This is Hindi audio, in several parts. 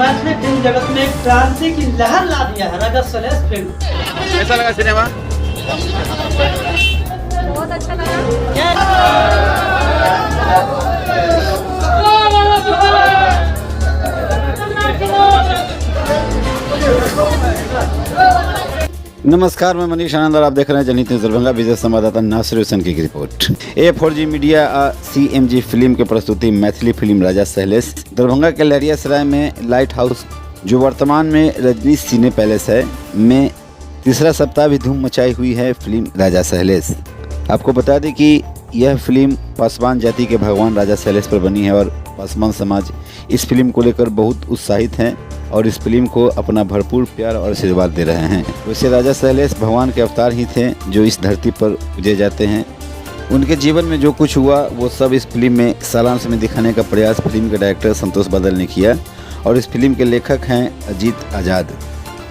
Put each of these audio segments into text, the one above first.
मैथिली फिल्म जगत में क्रांति की लहर ला दिया है राजा सलहेश फिल्म। कैसा लगा सिनेमा? बहुत अच्छा लगा। नमस्कार, मैं मनीष आनंद और आप देख रहे हैं जनहित न्यूज़ दरभंगा। विजय संवाददाता नासिर हुसैन की report. A4G media CMG film के प्रस्तुति मैथिली फिल्म राजा सलहेश दरभंगा के लहरियासराय में लाइट हाउस, जो वर्तमान में रजनी सिने पैलेस है, में तीसरा सप्ताह भी धूम मचाई हुई है फिल्म राजा सलहेश। आपको बता दें कि यह फिल्म पासवान जाति के भगवान राजा सलहेश पर बनी है और पासवान समाज इस फिल्म को लेकर बहुत उत्साहित हैं और इस फिल्म को अपना भरपूर प्यार और आशीर्वाद दे रहे हैं। वैसे राजा सलहेश भगवान के अवतार ही थे जो इस धरती पर पूजे जाते हैं। उनके जीवन में जो कुछ हुआ वो सब इस फिल्म में सारांश में दिखाने का प्रयास फिल्म के डायरेक्टर संतोष बादल ने किया और इस फिल्म के लेखक हैं अजीत आज़ाद।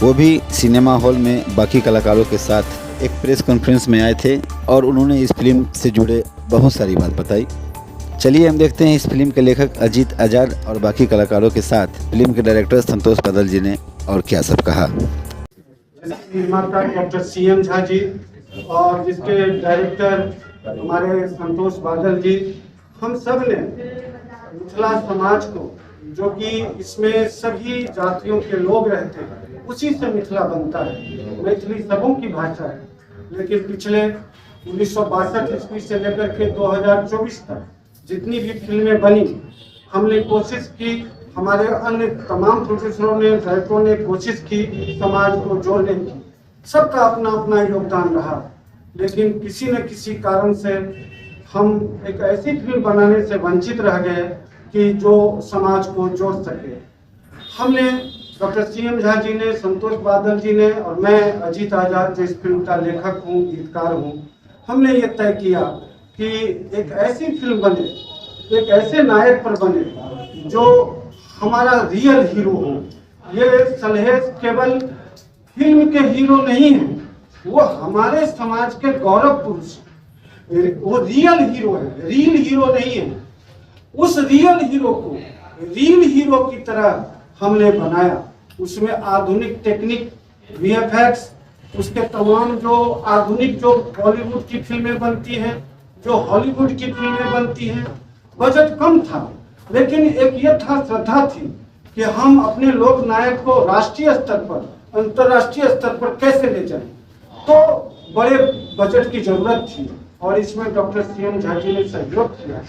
वो भी सिनेमा हॉल में बाकी कलाकारों के साथ एक प्रेस कॉन्फ्रेंस में आए थे और उन्होंने इस फिल्म से जुड़े बहुत सारी बात बताई। चलिए हम देखते हैं इस फिल्म के लेखक अजीत आज़ाद और बाकी कलाकारों के साथ फिल्म के डायरेक्टर संतोष बादल जी ने और क्या सब कहा। निर्माता डॉक्टर CM झा जी और जिसके डायरेक्टर हमारे संतोष बादल जी, हम सब ने मिथिला समाज को, जो कि इसमें सभी जातियों के लोग रहते हैं, उसी से मिथिला बनता है। मैथिली सबों की भाषा है, लेकिन पिछले 1962 ईस्वी से लेकर के 2024 तक जितनी भी फिल्में बनी, हमने कोशिश की, हमारे अन्य तमाम प्रोफेसरों ने, डायरेक्टरों ने कोशिश की समाज को जोड़ने की। सबका अपना अपना योगदान रहा, लेकिन किसी न किसी कारण से हम एक ऐसी फिल्म बनाने से वंचित रह गए कि जो समाज को जोड़ सके। हमने डॉक्टर CM झा जी ने, संतोष बादल जी ने और मैं अजीत आज़ाद, जो इस फिल्म का लेखक हूँ, गीतकार हूँ, हमने ये तय किया कि एक ऐसी फिल्म बने, एक ऐसे नायक पर बने जो हमारा रियल हीरो हो। ये सलहेश केवल फिल्म के हीरो नहीं है, वो हमारे समाज के गौरव पुरुष, वो रियल हीरो है, रील हीरो नहीं है। उस रियल हीरो को रील हीरो की तरह हमने बनाया। उसमें आधुनिक टेक्निक, VFX, उसके तमाम जो आधुनिक जो बॉलीवुड की फिल्में बनती हैं, जो हॉलीवुड की फिल्में बनती हैं, बजट कम था, लेकिन एक ये था, श्रद्धा थी कि हम अपने लोक नायक को राष्ट्रीय स्तर पर, अंतर्राष्ट्रीय स्तर पर कैसे ले जाएं। तो बड़े बजट की जरूरत थी और इसमें डॉक्टर CM झा जी ने सहयोग किया।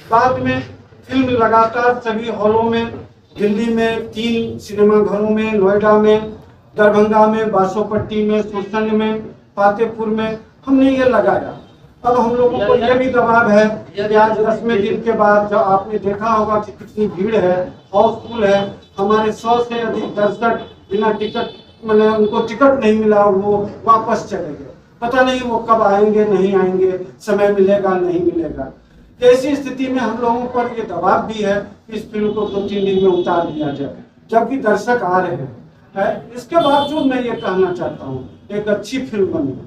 बाद में फिल्म लगातार सभी हॉलों में, दिल्ली में 3 सिनेमा घरों में, नोएडा में, दरभंगा में, बासोपट्टी में, सुरसंड में, फतेहपुर में हमने ये लगाया। अब हम लोगों को यह भी दबाव है कि आज 10वें दिन के बाद, जब आपने देखा होगा कि कितनी भीड़ है, हाउसफुल है, हमारे 100 से अधिक दर्शक बिना टिकट, मैंने उनको टिकट नहीं मिला, वो वापस चले गए। पता नहीं वो कब आएंगे, नहीं आएंगे, समय मिलेगा नहीं मिलेगा। ऐसी स्थिति में हम लोगों पर ये दबाव भी है कि इस फिल्म को 2-3 दिन में उतार दिया जाए, जबकि दर्शक आ रहे हैं। इसके बावजूद मैं ये कहना चाहता हूँ, एक अच्छी फिल्म बनी,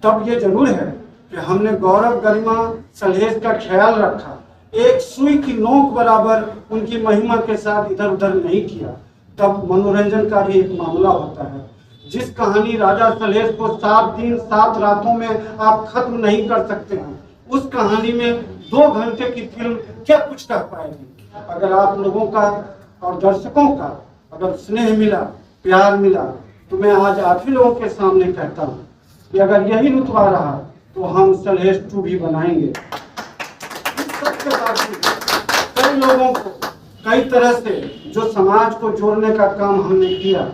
तब ये जरूर है कि हमने गौरव गरिमा सलहेश का ख्याल रखा, एक सुई की नोक बराबर उनकी महिमा के साथ इधर उधर नहीं किया। तब मनोरंजन का भी एक मामला होता है। जिस कहानी राजा सलहेश को 7 दिन 7 रातों में आप खत्म नहीं कर सकते हैं, उस कहानी में 2 घंटे की फिल्म क्या कुछ कह पाएगी। अगर आप लोगों का और दर्शकों का अगर स्नेह मिला, प्यार मिला, तो मैं आज आप ही लोगों के सामने कहता हूँ कि अगर यही रुतबा रहा तो हम सलहेश 2 भी बनाएंगे। इस सबके बावजूद कई लोगों को कई तरह से जो समाज को जोड़ने का काम हमने किया,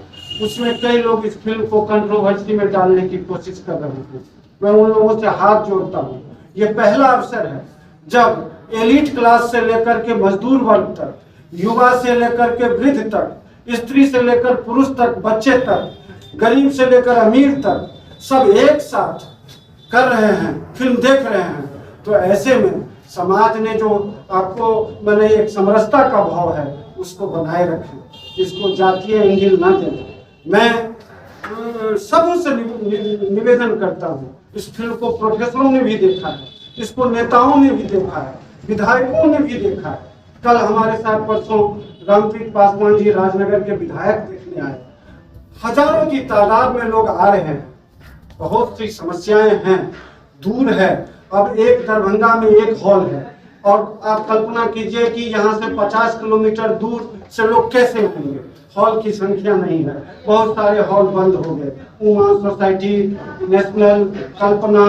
उसमें कई लोग इस फिल्म को कंट्रोवर्सी में डालने की कोशिश कर रहे थे। मैं उन लोगों से हाथ जोड़ता हूँ। ये पहला अवसर है जब एलीट क्लास से लेकर के मजदूर वर्ग तक, युवा से लेकर के वृद्ध तक, स्त्री से लेकर पुरुष तक, बच्चे तक, गरीब से लेकर अमीर तक, सब एक साथ कर रहे हैं, फिल्म देख रहे हैं। तो ऐसे में समाज ने जो आपको मैंने एक समरसता का भाव है, उसको बनाए रखें, इसको जातीय इंगिल न दें। मैं सबसे निवेदन करता हूँ, इस फिल्म को प्रोफेसरों ने भी देखा है, इसको नेताओं ने भी देखा है, विधायकों ने भी देखा है, कल हमारे साथ परसों रामप्रीत पासवान जी राजनगर के विधायक देखने आए। हजारों की तादाद में लोग आ रहे हैं। बहुत सी समस्याएं हैं, दूर है। अब एक दरभंगा में एक हॉल है और आप कल्पना कीजिए कि यहाँ से 50 किलोमीटर दूर से लोग कैसे आएंगे। हॉल की संख्या नहीं है, बहुत सारे हॉल बंद हो गए। उमा सोसाइटी, नेशनल, कल्पना,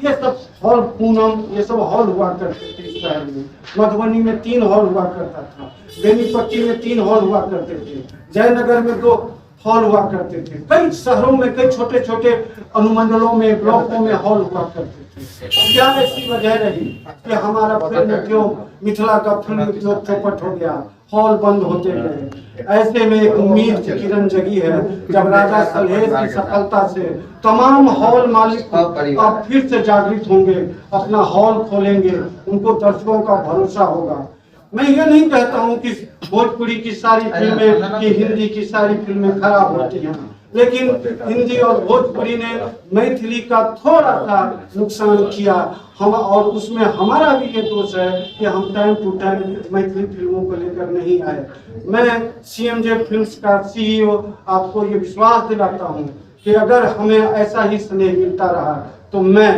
ये सब हॉल, पूनम, ये सब हॉल हुआ करते थे इस शहर में। मधुबनी में 3 हॉल हुआ करता था, बेनीपट्टी में 3 हॉल हुआ करते थे, जयनगर में 2 हॉल हुआ करते थे। कई शहरों में, कई छोटे छोटे अनुमंडलों में, ब्लॉकों में हॉल हुआ करते थे। क्या ऐसी वजह रही कि हमारा फिल्म उद्योग, मिथिला का फिल्म उद्योग चौपट हो गया, हॉल बंद होते गए। ऐसे में एक उम्मीद की किरण जगी है जब राजा सलहेश की सफलता से तमाम हॉल मालिक अब फिर से जागृत होंगे, अपना हॉल खोलेंगे, उनको दर्शकों का भरोसा होगा। मैं ये नहीं कहता हूँ कि भोजपुरी की सारी फिल्में, कि हिंदी की सारी फिल्में खराब होती हैं, लेकिन हिंदी और भोजपुरी ने मैथिली का थोड़ा सा नुकसान किया हम, और उसमें हमारा भी ये दोष है कि हम टाइम टू टाइम मैथिली फिल्मों को लेकर नहीं आए। मैं सीएमजे फिल्म्स का CEO आपको ये विश्वास दिलाता हूँ कि अगर हमें ऐसा ही स्नेह मिलता रहा तो मैं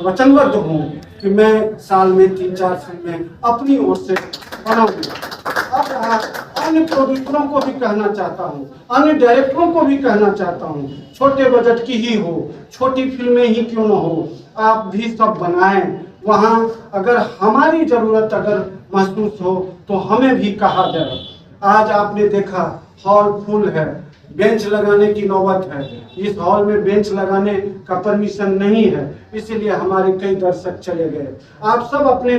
वचनबद्ध हूँ कि मैं साल में 3-4 फिल्में अपनी ओर से बनाऊंगा। अब अन्य प्रोड्यूसरों को भी कहना चाहता हूँ, अन्य डायरेक्टरों को भी कहना चाहता हूँ, छोटे बजट की ही हो, छोटी फिल्में ही क्यों न हो, आप भी सब बनाएं। वहाँ अगर हमारी जरूरत अगर महसूस हो तो हमें भी कहा जाए। आज आपने देखा हॉल फुल है, बेंच लगाने की नौबत है। इस हॉल में बेंच लगाने का परमिशन नहीं है, इसीलिए हमारे कई दर्शक चले गए। आप सब अपने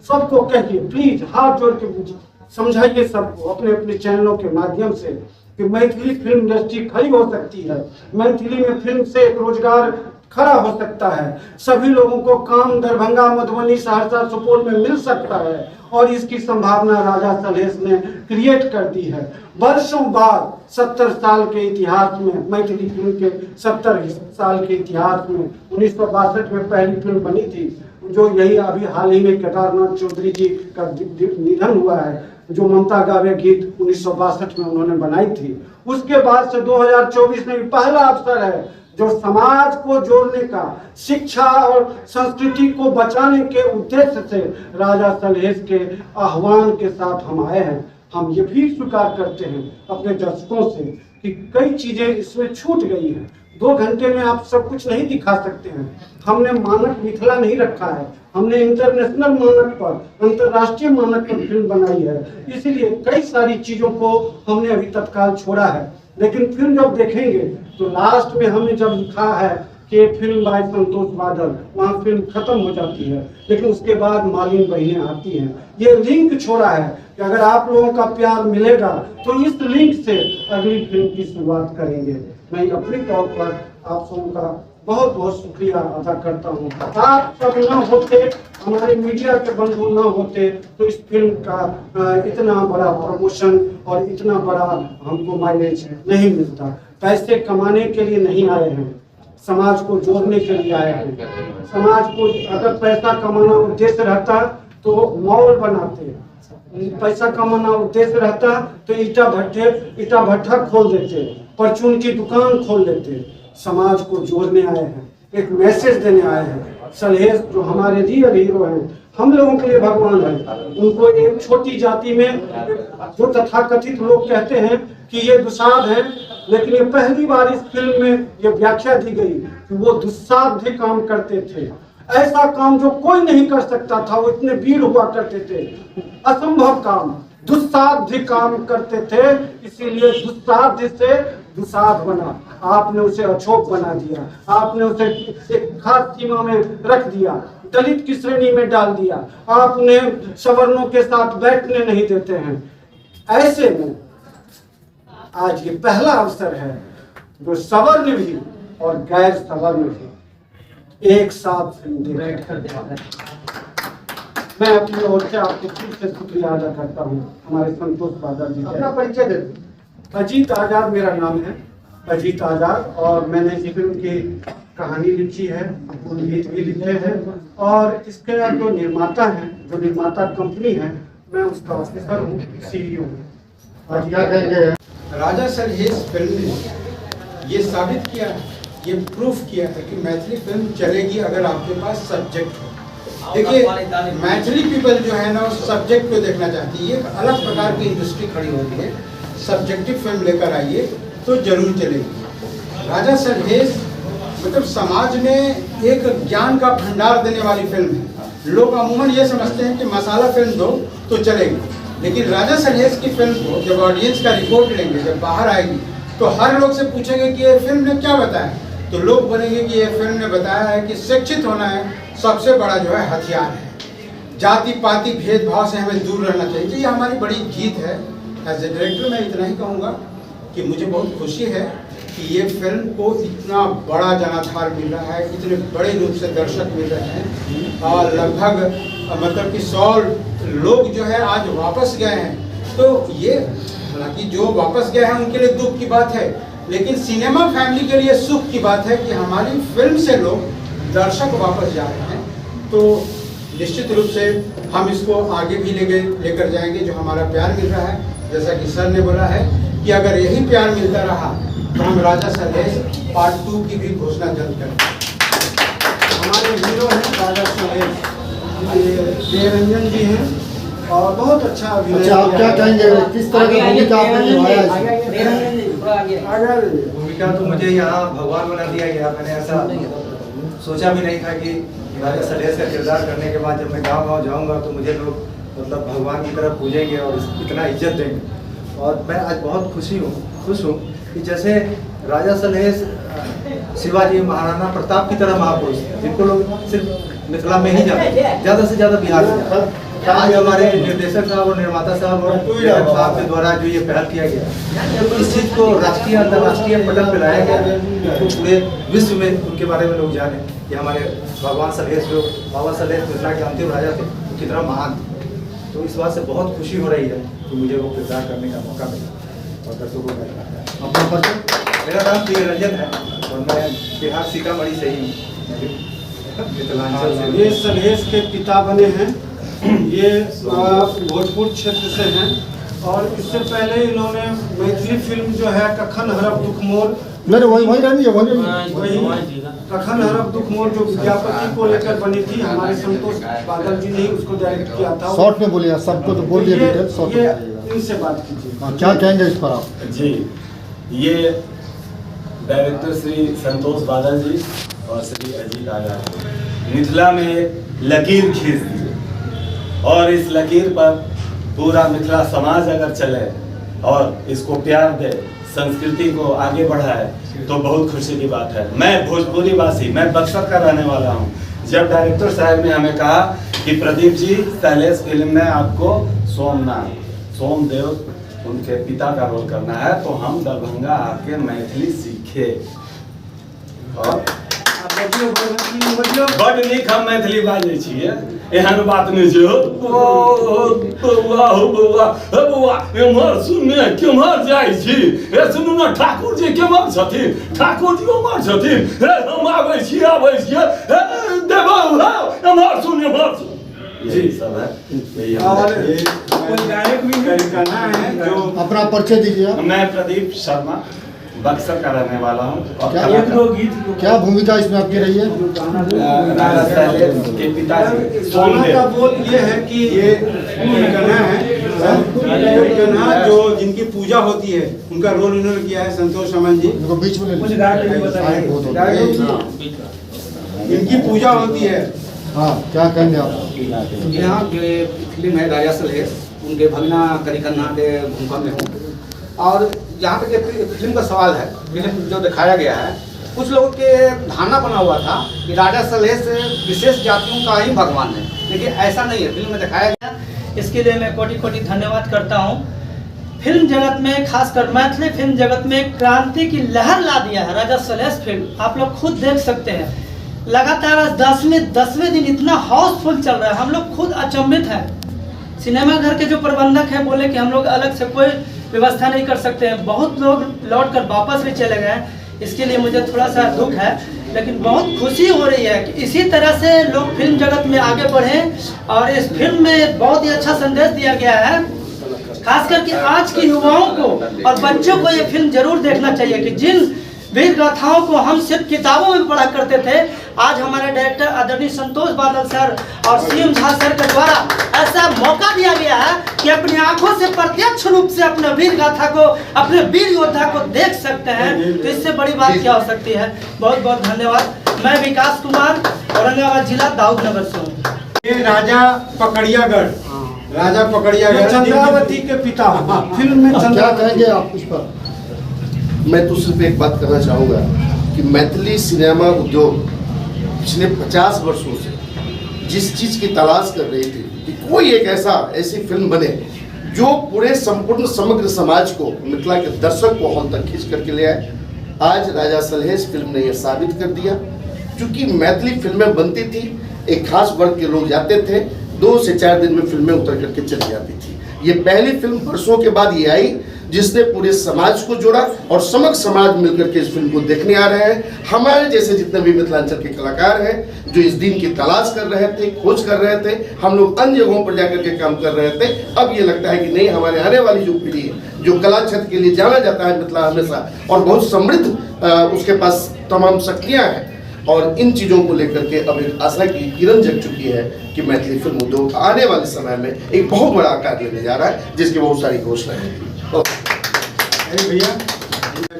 सबको कहिए, प्लीज हाथ जोड़ के समझाइए सबको अपने अपने चैनलों के माध्यम से कि मैथिली फिल्म इंडस्ट्री खड़ी हो सकती है। मैथिली में फिल्म से एक रोजगार खड़ा हो सकता है, सभी लोगों को काम दरभंगा, मधुबनी, सहरसा, सुपौल में मिल सकता है, और इसकी संभावना राजा सलहेश ने क्रिएट कर दी है। वर्षों बाद 70 साल के इतिहास में, मैथिली फिल्म के 70 साल के इतिहास में 1962 में पहली फिल्म बनी थी, जो यही अभी हाल ही में केदारनाथ चौधरी जी का निधन हुआ है, जो ममता गावे गीत 1962 में उन्होंने बनाई थी। उसके बाद से 2024 में पहला अवसर है जो समाज को जोड़ने का, शिक्षा और संस्कृति को बचाने के उद्देश्य से राजा सलहेश के आह्वान के साथ हम आए हैं। हम ये भी स्वीकार करते हैं अपने दर्शकों से कि कई चीजें इसमें छूट गई हैं। 2 घंटे में आप सब कुछ नहीं दिखा सकते हैं। हमने मानक मिथिला नहीं रखा है, हमने इंटरनेशनल मानक पर, अंतर्राष्ट्रीय मानक पर फिल्म बनाई है, इसीलिए कई सारी चीजों को हमने अभी तत्काल छोड़ा है। लेकिन फिल्म जब देखेंगे तो लास्ट में हमने जब लिखा है कि फिल्म बाय संतोष बादल, वहाँ फिल्म खत्म हो जाती है, लेकिन उसके बाद मालिन बहनें आती हैं। ये लिंक छोड़ा है कि अगर आप लोगों का प्यार मिलेगा तो इस लिंक से अगली फिल्म की शुरुआत करेंगे। मैं अपने तौर पर आप सबों का बहुत बहुत शुक्रिया अदा करता हूँ। आप सब न होते, हमारे मीडिया के बंधु न होते तो इस फिल्म का इतना बड़ा प्रमोशन और इतना बड़ा हमको माइलेज नहीं मिलता। पैसे कमाने के लिए नहीं आए हैं, समाज को जोड़ने के लिए आए हैं। समाज को अगर पैसा कमाना उद्देश्य रहता तो मॉल बनाते, पैसा कमाना उद्देश्य रहता तो ईटा भट्ठा खोल देते, परचून की दुकान खोल देते। समाज को जोड़ने आए हैं, एक मैसेज देने आए हैं। सलहेश जो हमारे रियल हीरो हैं, हम लोगों के लिए भगवान है। उनको एक छोटी जाति में जो तथाकथित लोग कहते हैं कि ये दुस्साध है, लेकिन ये पहली बार इस फिल्म में ये व्याख्या दी गई कि वो दुस्साध्य काम करते थे। ऐसा काम जो कोई नहीं कर सकता था, वो इतने वीर हुआ करते थे, असंभव काम, दुस्साध्य काम करते थे, इसीलिए दुस्साध्य से दुस्साध बना। आपने उसे अछोप बना दिया, आपने उसे एक खास सीमा में रख दिया, दलित की श्रेणी में डाल दिया, आपने सवर्णों के साथ बैठने नहीं देते हैं। ऐसे में आज ये पहला अवसर है जो सवर्ण भी और गैर सवर्ण भी एक साथ फिल्म देख कर मैं अपनी ओर से आपको फिर से शुक्रिया अदा करता हूँ। हमारे संतोष बादल जी, अपना परिचय दे। अजीत आजाद मेरा नाम है, अजीत आजाद, और मैंने इस फिल्म की कहानी लिखी है, गीत भी लिखे हैं, और इसके जो निर्माता हैं, जो निर्माता कंपनी है मैं उसका ऑफिसर हूँ, CEO। आज क्या कहेंगे? राजा सरहेज फिल्म ने ये साबित किया है, ये प्रूफ किया है कि मैथिली फिल्म चलेगी अगर आपके पास सब्जेक्ट हो। देखिए, मैथिली पीपल जो है ना उस सब्जेक्ट को देखना चाहती है। एक अलग प्रकार की इंडस्ट्री खड़ी होती है। सब्जेक्टिव फिल्म लेकर आइए तो जरूर चलेगी। राजा सरहेज मतलब समाज में एक ज्ञान का भंडार देने वाली फिल्म है। लोग अमूमन ये समझते हैं कि मसाला फिल्म दो तो चलेगी, लेकिन राजा सरहेज की फिल्म को जब ऑडियंस का रिपोर्ट लेंगे, जब बाहर आएगी, तो हर लोग से पूछेंगे कि ये फिल्म ने क्या बताया, तो लोग बोलेंगे कि ये फिल्म ने बताया है कि शिक्षित होना है सबसे बड़ा जो है हथियार है। जाति पाति भेदभाव से हमें दूर रहना चाहिए। तो ये हमारी बड़ी जीत है। एज ए डायरेक्टर मैं इतना ही कहूँगा कि मुझे बहुत खुशी है कि ये फिल्म को इतना बड़ा जनाधार मिल रहा है, इतने बड़े रूप से दर्शक मिल रहे हैं और लगभग मतलब कि 100 लोग जो है आज वापस गए हैं। तो ये हालांकि जो वापस गए हैं उनके लिए दुख की बात है, लेकिन सिनेमा फैमिली के लिए सुख की बात है कि हमारी फिल्म से लोग दर्शक वापस जा रहे हैं। तो निश्चित रूप से हम इसको आगे भी लेकर जाएंगे। जो हमारा प्यार मिल रहा है, जैसा कि सर ने बोला है कि अगर यही प्यार मिलता रहा तो हम राजा सरहेज पार्ट 2 की भी घोषणा जल्द करेंगे। हमारे हीरो हैं राजा सरहेज, देवरंजन जी हैं और बहुत अच्छा अभिनय। अच्छा, आप क्या कहेंगे? किस तरह की भूमिका आपने निभाया अगर भूमिका तो मुझे यहाँ भगवान बना दिया गया। मैंने ऐसा सोचा भी नहीं था कि राजा सरहेज का किरदार करने के बाद जब मैं गाँव जाऊँगा तो मुझे लोग मतलब भगवान की तरह पूजेंगे और इतना इज्जत देंगे। और मैं आज बहुत खुश हूँ कि जैसे राजा सरहेज शिवाजी महाराणा प्रताप की तरह महापुरुष जिनको लोग सिर्फ मिथिला में ही जानते हैं, ज़्यादा से ज़्यादा बिहार में जानते हैं। आज हमारे निर्देशक साहब और निर्माता साहब और साहब के द्वारा जो ये पहल किया गया, तो इस चीज़ को राष्ट्रीय अंतर्राष्ट्रीय पटल पर लाया गया, तो पूरे विश्व में उनके बारे में लोग जाने कि हमारे भगवान सरहेज जो बाबा सरहेज मिथिला के अंतिम राजा थे, वो कितना महान थे। तो इस बात से बहुत खुशी हो रही है कि मुझे वो किरदार करने का मौका मिला और दर्शकों को मिला। अपना परिचय? मेरा नाम देवरंजन है और मैं बिहार सीतामढ़ी से ही हूँ, मिथिलांचल से। ये सरहेज के पिता बने हैं। ये भोजपुर क्षेत्र से हैं और इससे पहले इन्होंने मैथिली फिल्म जो है कखन हरब दुख मोर, नहीं वही रहनी है, वही कखन हरब दुख मोर जो विद्यापति को लेकर बनी थी, हमारे संतोष बादल जी ने उसको डायरेक्ट किया था। शॉर्ट में बोलिए, सबको तो बोल दिया डिटेल शॉर्ट में। इनसे बात कीजिए। क्या कहेंगे इस पर आप? जी, ये डायरेक्टर श्री संतोष बादल जी और श्री अजीत आजाद मिथिला में एक लकीर खींच दी और इस लकीर पर पूरा मिथिला समाज अगर चले और इसको प्यार दे, संस्कृति को आगे बढ़ाए, तो बहुत खुशी की बात है। मैं भोजपुरी वासी, मैं बक्सर का रहने वाला हूँ। जब डायरेक्टर साहब ने हमें कहा कि प्रदीप जी सरहेज फिल्म में आपको सोमदेव उनके पिता का रोल करना है, तो हम दरभंगा आके मैथिली सीखे और बड नीक हम मैथिली बाजै छियै। एहन बात नहीं छै बौआ हो बौआ एम्हर सुनने केम्हर जाइ छी, ए सुनू ने ठाकुर जी केम्हर छथिन, ठाकुर जी उम्हर छथिन, हम आबै छियै देबौ एम्हर सुन एम्हर सुन। जी सब है। और कोई गायक भी है जो अपना परिचय दीजिए। मैं प्रदीप शर्मा बक्सर का रहने वाला हूँ। क्या भूमिका इसमें आपकी रही है? राजा सरहेज के पिताजी सोमदेव का बोल ये है कि ये गणा है, गणा जो जिनकी पूजा होती है, उनका रोल इन्होंने किया है संतोष अमन जी। उनको बीच में इनकी पूजा होती है। हाँ, क्या कहेंगे आप? यहाँ के फिल्म है राजा सरहेज, उनके भगना करिकन्ना के भूमिका में हूँ। और जहाँ तक ये फिल्म का सवाल है, फिल्म जो दिखाया गया है, कुछ लोगों के धारणा बना हुआ था कि राजा सरहेज विशेष जातियों का ही भगवान है, लेकिन ऐसा नहीं है। फिल्म में दिखाया गया। इसके लिए मैं कोटि कोटि धन्यवाद करता हूँ। फिल्म जगत में, खासकर मैथिली फिल्म जगत में क्रांति की लहर ला दिया है राजा सरहेज फिल्म। आप लोग खुद देख सकते हैं, लगातार आज 10वें दिन इतना हाउसफुल चल रहा है, हम लोग खुद अचंभित हैं। सिनेमा घर के जो प्रबंधक हैं बोले कि हम लोग अलग से कोई व्यवस्था नहीं कर सकते हैं, बहुत लोग लौट कर वापस भी चले गए। इसके लिए मुझे थोड़ा सा दुख है, लेकिन बहुत खुशी हो रही है कि इसी तरह से लोग फिल्म जगत में आगे बढ़ें। और इस फिल्म में बहुत ही अच्छा संदेश दिया गया है, खास करके आज के युवाओं को और बच्चों को ये फिल्म जरूर देखना चाहिए कि जिन वीर गाथाओं को हम सिर्फ किताबों में पढ़ा करते थे, आज हमारे डायरेक्टर आदरणीय संतोष बादल सर और सीएम झा सर के द्वारा ऐसा मौका दिया गया है कि अपनी आंखों से प्रत्यक्ष रूप से अपने वीर गाथा को, अपने वीर योद्धा को देख सकते हैं। तो इससे बड़ी बात क्या हो सकती है। बहुत बहुत धन्यवाद। मैं विकास कुमार, औरंगाबाद जिला, दाऊदनगर से हूँ। ये राजा पकड़ियागढ़, राजा पकड़ियागढ़ चंद्रावती के पिता फिल्म में क्या कहेंगे आप इस पर? मैं तो सिर्फ एक बात करना चाहूँगा कि मैथिली सिनेमा उद्योग पिछले 50 वर्षों से जिस चीज़ की तलाश कर रही थी कि कोई एक ऐसी फिल्म बने जो पूरे संपूर्ण समग्र समाज को, मिथिला के दर्शक को हॉल तक खींच करके ले आए, आज राजा सलहेश फिल्म ने यह साबित कर दिया। क्योंकि मैथिली फिल्में बनती थी, एक खास वर्ग के लोग जाते थे, 2 से 4 दिन में फिल्में उतर करके चली जाती थी। ये पहली फिल्म वर्षों के बाद ये आई जिसने पूरे समाज को जोड़ा और समग्र समाज मिलकर के इस फिल्म को देखने आ रहे हैं। हमारे जैसे जितने भी मिथिलांचल के कलाकार हैं जो इस दिन की तलाश कर रहे थे, खोज कर रहे थे, हम लोग अन्य जगहों पर जाकर के काम कर रहे थे। अब ये लगता है कि नहीं, हमारे आने वाली जो पीढ़ी है, जो कला क्षेत्र के लिए जाना जाता है मिथिला हमेशा, और बहुत समृद्ध उसके पास तमाम शक्तियाँ हैं, और इन चीज़ों को लेकर के अब एक आशा की किरण जग चुकी है कि मैथिली फिल्म उद्योग आने वाले समय में एक बहुत बड़ा आकार लेने जा रहा है, जिसकी बहुत सारी घोषणाएं हैं। भैया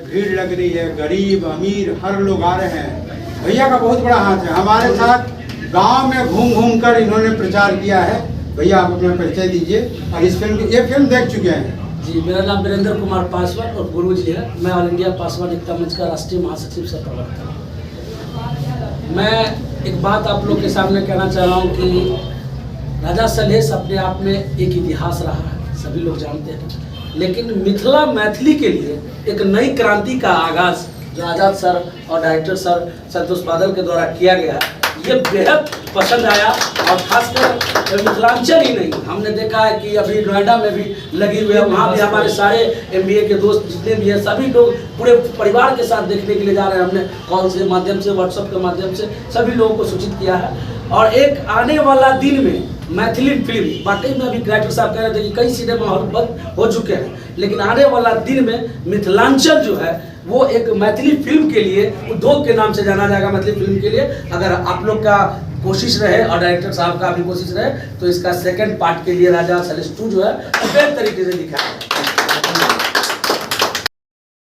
भीड़ लग रही है, गरीब अमीर हर लोग आ रहे हैं। भैया का बहुत बड़ा हाथ है। हमारे साथ गांव में घूम घूम कर इन्होंने प्रचार किया है। भैया आप अपना परिचय दीजिए और इस फिल्म की, ये फिल्म देख चुके हैं। जी, मेरा नाम वीरेंद्र कुमार पासवान और गुरु जी है। मैं ऑल इंडिया पासवान एकता मंच का राष्ट्रीय महासचिव सह प्रवक्ता हूँ। मैं एक बात आप लोग के सामने कहना चाह रहा हूँ कि राजा सलहेश अपने आप में एक इतिहास रहा है, सभी लोग जानते हैं। लेकिन मिथिला मैथिली के लिए एक नई क्रांति का आगाज जो आज़ाद सर और डायरेक्टर सर संतोष बादल के द्वारा किया गया, ये बेहद पसंद आया। और खासकर मिथिलांचल ही नहीं, हमने देखा है कि अभी नोएडा में भी लगी हुई है, वहाँ भी हमारे सारे MBA के दोस्त जितने भी हैं सभी लोग पूरे परिवार के साथ देखने के लिए जा रहे हैं। हमने कॉल से माध्यम से, व्हाट्सएप के माध्यम से सभी लोगों को सूचित किया है। और एक आने वाला दिन में मैथिली फिल्म, वाकई में अभी डायरेक्टर साहब कह रहे थे कि कई सिनेमा हॉल बंद हो चुके हैं, लेकिन आने वाला दिन में मिथिलांचल जो है वो एक मैथिली फिल्म के लिए उद्योग के नाम से जाना जाएगा। मैथिली फिल्म के लिए अगर आप लोग का कोशिश रहे और डायरेक्टर साहब का भी कोशिश रहे तो इसका सेकंड पार्ट के लिए राजा सलहेश 2 जो है बेहतर तरीके से दिखाया।